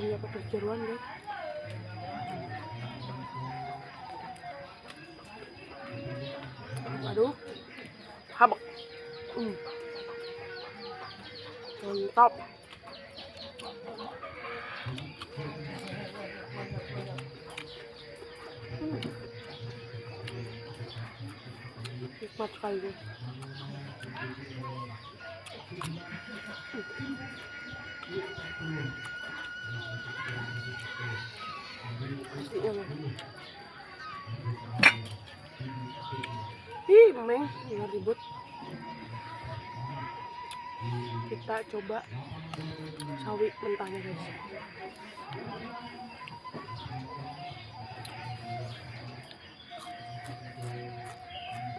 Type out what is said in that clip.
bikinnya pedas jeruan guys. Aduh, habak. Mantap. Nikmat sekali guys. Ih, Meng, nggak ribut. Kita coba sawi mentahnya guys.